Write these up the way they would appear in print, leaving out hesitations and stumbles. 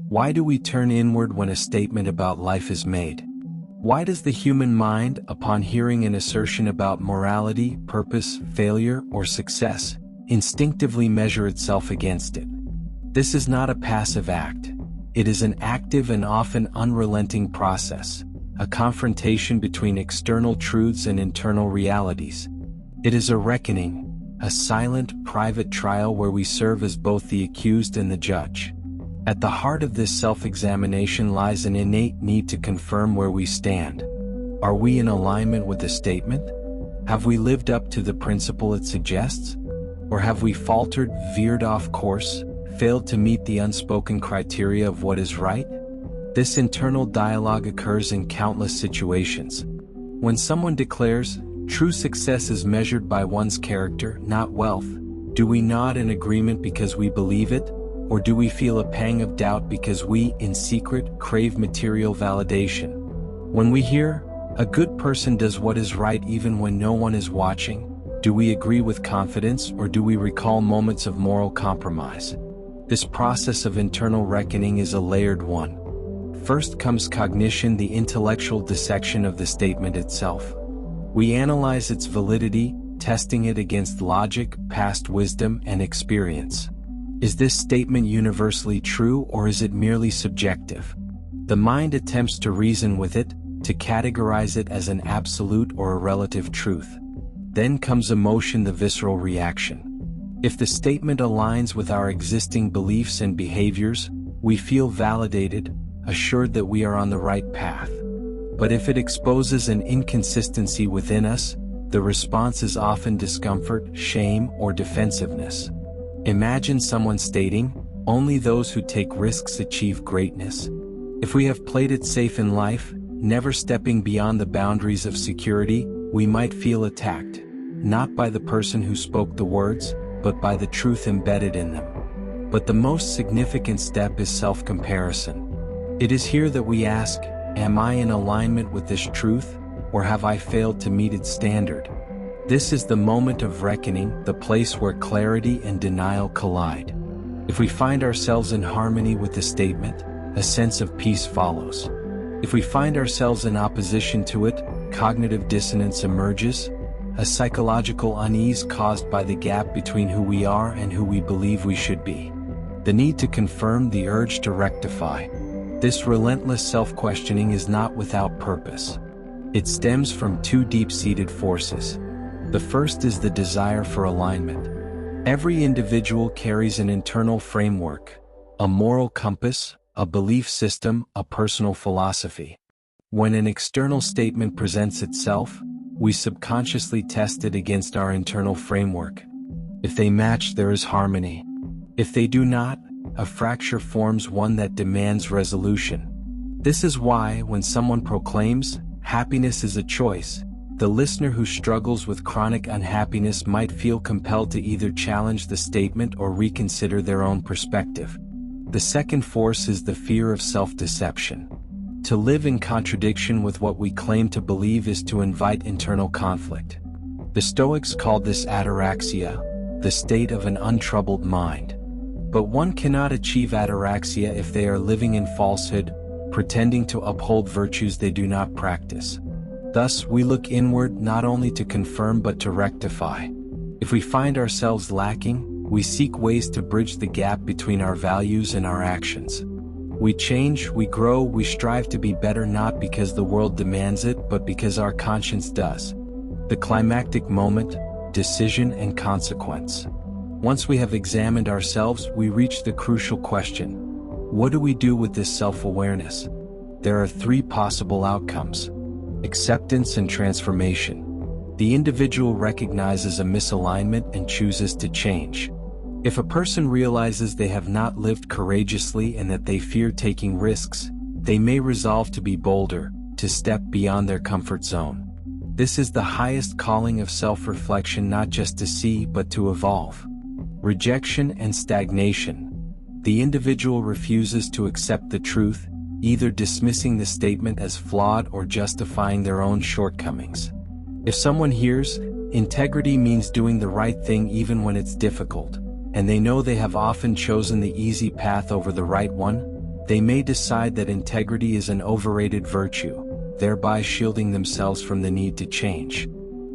Why do we turn inward when a statement about life is made? Why does the human mind, upon hearing an assertion about morality, purpose, failure, or success, instinctively measure itself against it? This is not a passive act. It is an active and often unrelenting process, a confrontation between external truths and internal realities. It is a reckoning, a silent, private trial where we serve as both the accused and the judge. At the heart of this self-examination lies an innate need to confirm where we stand. Are we in alignment with the statement? Have we lived up to the principle it suggests? Or have we faltered, veered off course, failed to meet the unspoken criteria of what is right? This internal dialogue occurs in countless situations. When someone declares, "True success is measured by one's character, not wealth," do we nod in agreement because we believe it? Or do we feel a pang of doubt because we, in secret, crave material validation? When we hear, "A good person does what is right even when no one is watching," do we agree with confidence or do we recall moments of moral compromise? This process of internal reckoning is a layered one. First comes cognition, the intellectual dissection of the statement itself. We analyze its validity, testing it against logic, past wisdom, and experience. Is this statement universally true or is it merely subjective? The mind attempts to reason with it, to categorize it as an absolute or a relative truth. Then comes emotion, the visceral reaction. If the statement aligns with our existing beliefs and behaviors, we feel validated, assured that we are on the right path. But if it exposes an inconsistency within us, the response is often discomfort, shame, or defensiveness. Imagine someone stating, "Only those who take risks achieve greatness." If we have played it safe in life, never stepping beyond the boundaries of security, we might feel attacked, not by the person who spoke the words, but by the truth embedded in them. But the most significant step is self-comparison. It is here that we ask, am I in alignment with this truth, or have I failed to meet its standard? This is the moment of reckoning, the place where clarity and denial collide. If we find ourselves in harmony with the statement, a sense of peace follows. If we find ourselves in opposition to it, cognitive dissonance emerges, a psychological unease caused by the gap between who we are and who we believe we should be. The need to confirm, the urge to rectify. This relentless self-questioning is not without purpose. It stems from two deep-seated forces. The first is the desire for alignment. Every individual carries an internal framework, a moral compass, a belief system, a personal philosophy. When an external statement presents itself, we subconsciously test it against our internal framework. If they match, there is harmony. If they do not, a fracture forms, one that demands resolution. This is why, when someone proclaims, "Happiness is a choice," the listener who struggles with chronic unhappiness might feel compelled to either challenge the statement or reconsider their own perspective. The second force is the fear of self-deception. To live in contradiction with what we claim to believe is to invite internal conflict. The Stoics called this ataraxia, the state of an untroubled mind. But one cannot achieve ataraxia if they are living in falsehood, pretending to uphold virtues they do not practice. Thus, we look inward not only to confirm but to rectify. If we find ourselves lacking, we seek ways to bridge the gap between our values and our actions. We change, we grow, we strive to be better not because the world demands it but because our conscience does. The climactic moment, decision and consequence. Once we have examined ourselves, we reach the crucial question. What do we do with this self-awareness? There are three possible outcomes: acceptance and transformation. The individual recognizes a misalignment and chooses to change. If a person realizes they have not lived courageously and that they fear taking risks, they may resolve to be bolder, to step beyond their comfort zone. This is the highest calling of self-reflection, not just to see but to evolve. Rejection and stagnation. The individual refuses to accept the truth, either dismissing the statement as flawed or justifying their own shortcomings. If someone hears, integrity means doing the right thing even when it's difficult, and they know they have often chosen the easy path over the right one, They may decide that integrity is an overrated virtue, thereby shielding themselves from the need to change.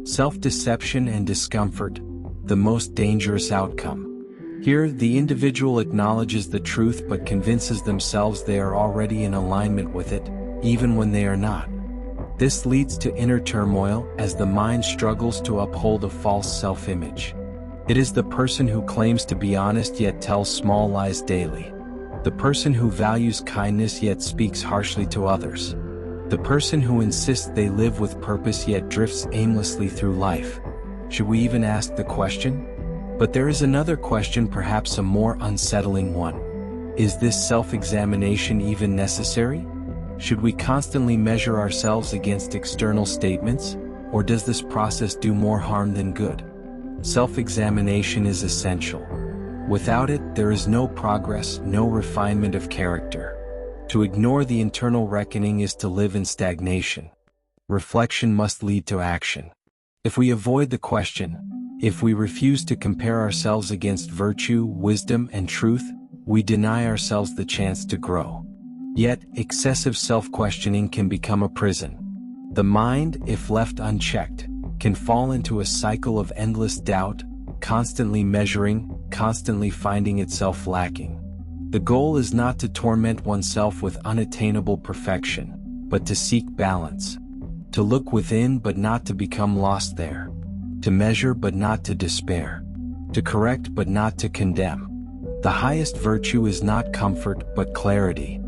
Self-deception and discomfort, the most dangerous outcome. Here, the individual acknowledges the truth but convinces themselves they are already in alignment with it, even when they are not. This leads to inner turmoil as the mind struggles to uphold a false self-image. It is the person who claims to be honest yet tells small lies daily. The person who values kindness yet speaks harshly to others. The person who insists they live with purpose yet drifts aimlessly through life. Should we even ask the question? But there is another question, perhaps a more unsettling one. Is this self-examination even necessary? Should we constantly measure ourselves against external statements, or does this process do more harm than good? Self-examination is essential. Without it, there is no progress, no refinement of character. To ignore the internal reckoning is to live in stagnation. Reflection must lead to action. If we avoid the question, if we refuse to compare ourselves against virtue, wisdom, and truth, we deny ourselves the chance to grow. Yet, excessive self-questioning can become a prison. The mind, if left unchecked, can fall into a cycle of endless doubt, constantly measuring, constantly finding itself lacking. The goal is not to torment oneself with unattainable perfection, but to seek balance. To look within but not to become lost there. To measure but not to despair. To correct but not to condemn. The highest virtue is not comfort but clarity.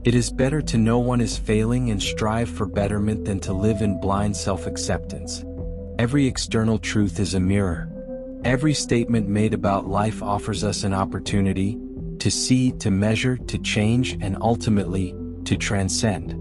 It is better to know one is failing and strive for betterment than to live in blind self-acceptance. Every external truth is a mirror. Every statement made about life offers us an opportunity to see, to measure, to change, and ultimately, to transcend.